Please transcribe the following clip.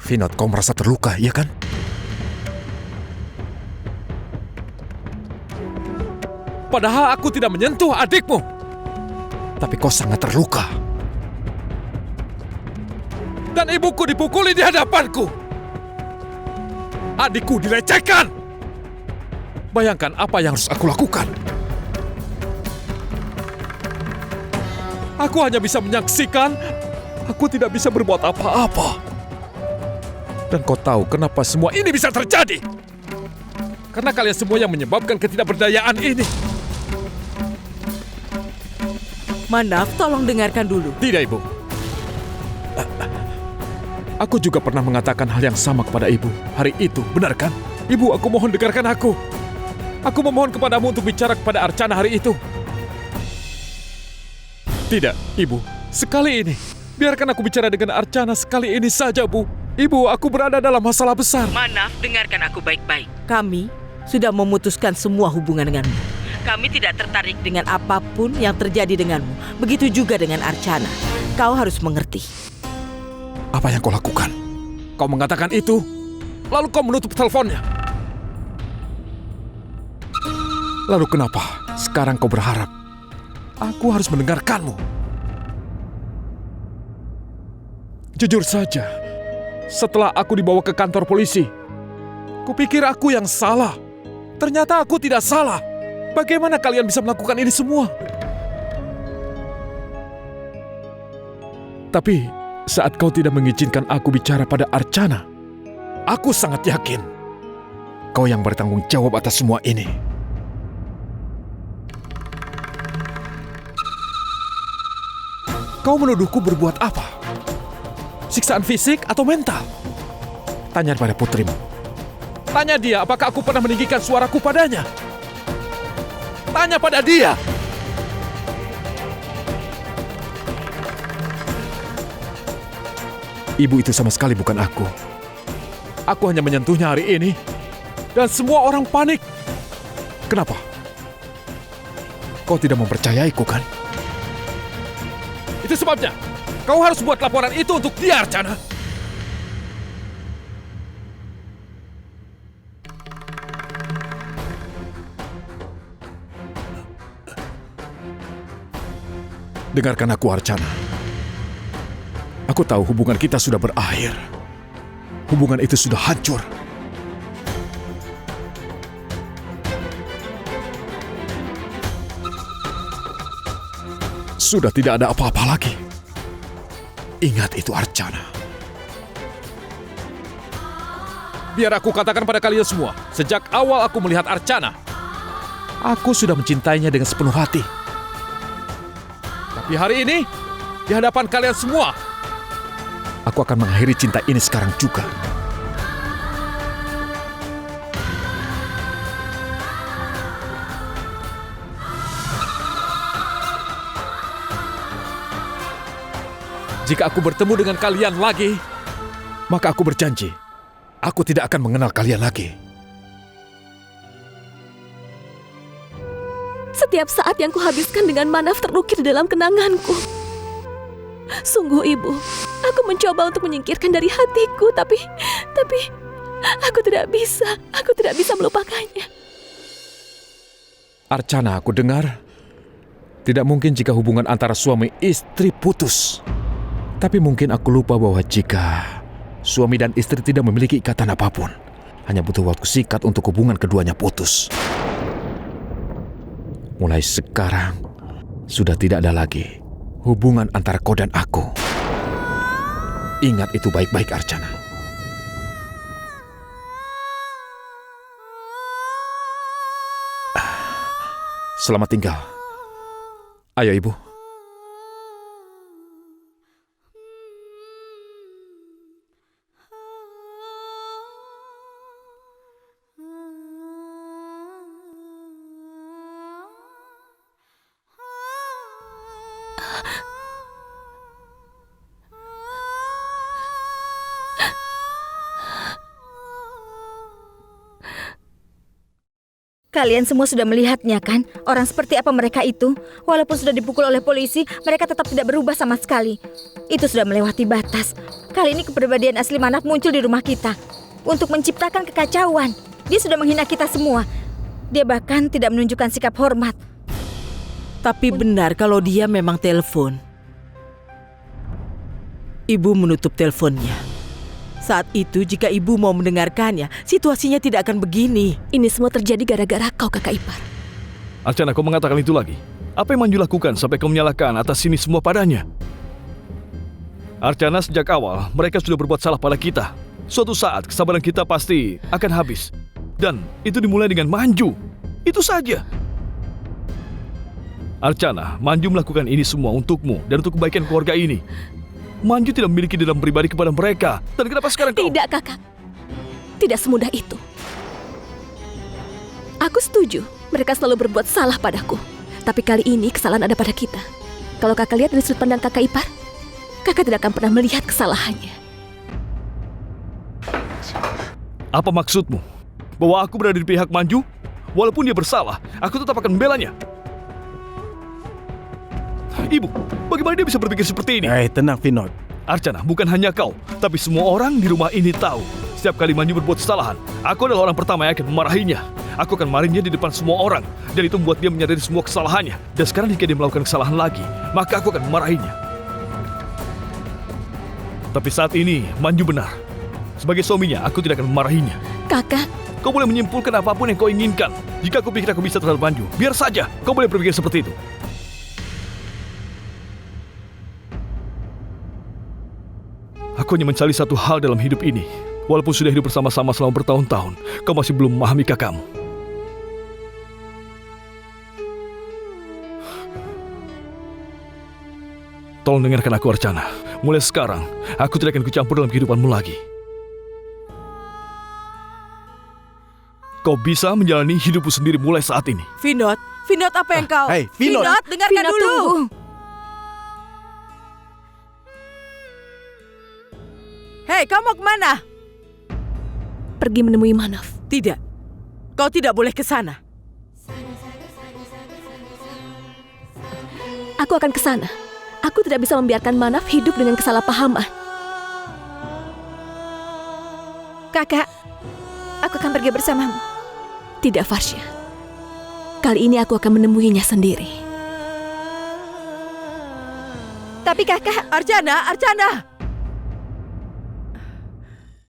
Vinod, kau merasa terluka, iya kan? Padahal aku tidak menyentuh adikmu. Tapi kau sangat terluka. Dan ibuku dipukuli di hadapanku. Adikku dilecehkan. Bayangkan apa yang harus aku lakukan. Aku hanya bisa menyaksikan. Aku tidak bisa berbuat apa-apa. Dan kau tahu kenapa semua ini bisa terjadi? Karena kalian semua yang menyebabkan ketidakberdayaan ini. Manaf, tolong dengarkan dulu. Tidak, Ibu. Aku juga pernah mengatakan hal yang sama kepada Ibu hari itu, benar kan? Ibu, aku mohon dengarkan aku. Aku memohon kepadamu untuk bicara kepada Archana hari itu. Tidak, Ibu. Sekali ini. Biarkan aku bicara dengan Archana sekali ini saja, Bu. Ibu, aku berada dalam masalah besar. Manaf, dengarkan aku baik-baik. Kami sudah memutuskan semua hubungan denganmu. Kami tidak tertarik dengan apapun yang terjadi denganmu. Begitu juga dengan Archana. Kau harus mengerti. Apa yang kau lakukan? Kau mengatakan itu, lalu kau menutup teleponnya. Lalu kenapa sekarang kau berharap aku harus mendengarkanmu? Jujur saja, setelah aku dibawa ke kantor polisi, kupikir aku yang salah. Ternyata aku tidak salah. Bagaimana kalian bisa melakukan ini semua? Tapi saat kau tidak mengizinkan aku bicara pada Archana, aku sangat yakin kau yang bertanggung jawab atas semua ini. Kau menuduhku berbuat apa? Siksaan fisik atau mental? Tanya pada putrimu. Tanya dia apakah aku pernah meninggikan suaraku padanya. Tanya pada dia. Ibu itu sama sekali bukan aku. Aku hanya menyentuhnya hari ini. Dan semua orang panik. Kenapa? Kau tidak mempercayaiku, kan? Itu sebabnya. Kau harus buat laporan itu untuk dia, Archana. Dengarkan aku, Archana. Aku tahu hubungan kita sudah berakhir. Hubungan itu sudah hancur. Sudah tidak ada apa-apa lagi. Ingat itu, Archana. Biar aku katakan pada kalian semua, sejak awal aku melihat Archana, aku sudah mencintainya dengan sepenuh hati. Tapi hari ini, di hadapan kalian semua, aku akan mengakhiri cinta ini sekarang juga. Jika aku bertemu dengan kalian lagi, maka aku berjanji, aku tidak akan mengenal kalian lagi. Setiap saat yang kuhabiskan dengan Manaf terukir dalam kenanganku. Sungguh Ibu, aku mencoba untuk menyingkirkan dari hatiku, tapi aku tidak bisa melupakannya. Archana, aku dengar, tidak mungkin jika hubungan antara suami istri putus. Tapi mungkin aku lupa bahwa jika suami dan istri tidak memiliki ikatan apapun, hanya butuh waktu singkat untuk hubungan keduanya putus. Mulai sekarang, sudah tidak ada lagi hubungan antara kau dan aku. Ingat itu baik-baik, Archana. Selamat tinggal. Ayo, Ibu. Kalian semua sudah melihatnya kan? Orang seperti apa mereka itu? Walaupun sudah dipukul oleh polisi, mereka tetap tidak berubah sama sekali. Itu sudah melewati batas. Kali ini kepribadian asli Manaf muncul di rumah kita untuk menciptakan kekacauan. Dia sudah menghina kita semua. Dia bahkan tidak menunjukkan sikap hormat. Tapi benar kalau dia memang telepon. Ibu menutup teleponnya. Saat itu jika ibu mau mendengarkannya, situasinya tidak akan begini. Ini semua terjadi gara-gara kau, kakak ipar. Archana, kau mengatakan itu lagi. Apa yang Manju lakukan sampai kau menyalahkan atas ini semua padanya? Archana, sejak awal mereka sudah berbuat salah pada kita. Suatu saat kesabaran kita pasti akan habis. Dan itu dimulai dengan Manju. Itu saja. Archana, Manju melakukan ini semua untukmu dan untuk kebaikan keluarga ini. Manju tidak memiliki dendam pribadi kepada mereka. Dan kenapa sekarang kau... Tidak, kakak. Tidak semudah itu. Aku setuju, mereka selalu berbuat salah padaku. Tapi kali ini kesalahan ada pada kita. Kalau kakak lihat dari sudut pandang kakak ipar, kakak tidak akan pernah melihat kesalahannya. Apa maksudmu? Bahwa aku berada di pihak Manju? Walaupun dia bersalah, aku tetap akan membelanya. Ibu, bagaimana dia bisa berpikir seperti ini? Tenang, Vinod. Archana, bukan hanya kau, tapi semua orang di rumah ini tahu. Setiap kali Manju berbuat kesalahan, aku adalah orang pertama yang akan memarahinya. Aku akan marahinya di depan semua orang. Dan itu membuat dia menyadari semua kesalahannya. Dan sekarang jika dia melakukan kesalahan lagi, maka aku akan memarahinya. Tapi saat ini, Manju benar. Sebagai suaminya, aku tidak akan memarahinya. Kakak, Kau boleh menyimpulkan apapun yang kau inginkan. Jika kau pikir aku bisa terhadap Manju, biar saja. Kau boleh berpikir seperti itu. Aku hanya mencari satu hal dalam hidup ini. Walaupun sudah hidup bersama-sama selama bertahun-tahun, kau masih belum memahami kakakmu. Tolong dengarkan aku, Archana. Mulai sekarang, aku tidak akan kucampur dalam kehidupanmu lagi. Kau bisa menjalani hidupmu sendiri mulai saat ini. Vinod, Vinod apa yang kau... Hei, Vinod. dengarkan Vinod, dulu. tunggu. Hei, kau mau kemana? Pergi menemui Manaf. Tidak, kau tidak boleh ke sana. Aku akan ke sana. Aku tidak bisa membiarkan Manaf hidup dengan kesalahpahaman. Kakak, aku akan pergi bersamamu. Tidak, Farsha. Kali ini aku akan menemuinya sendiri. Tapi kakak... Archana, Archana!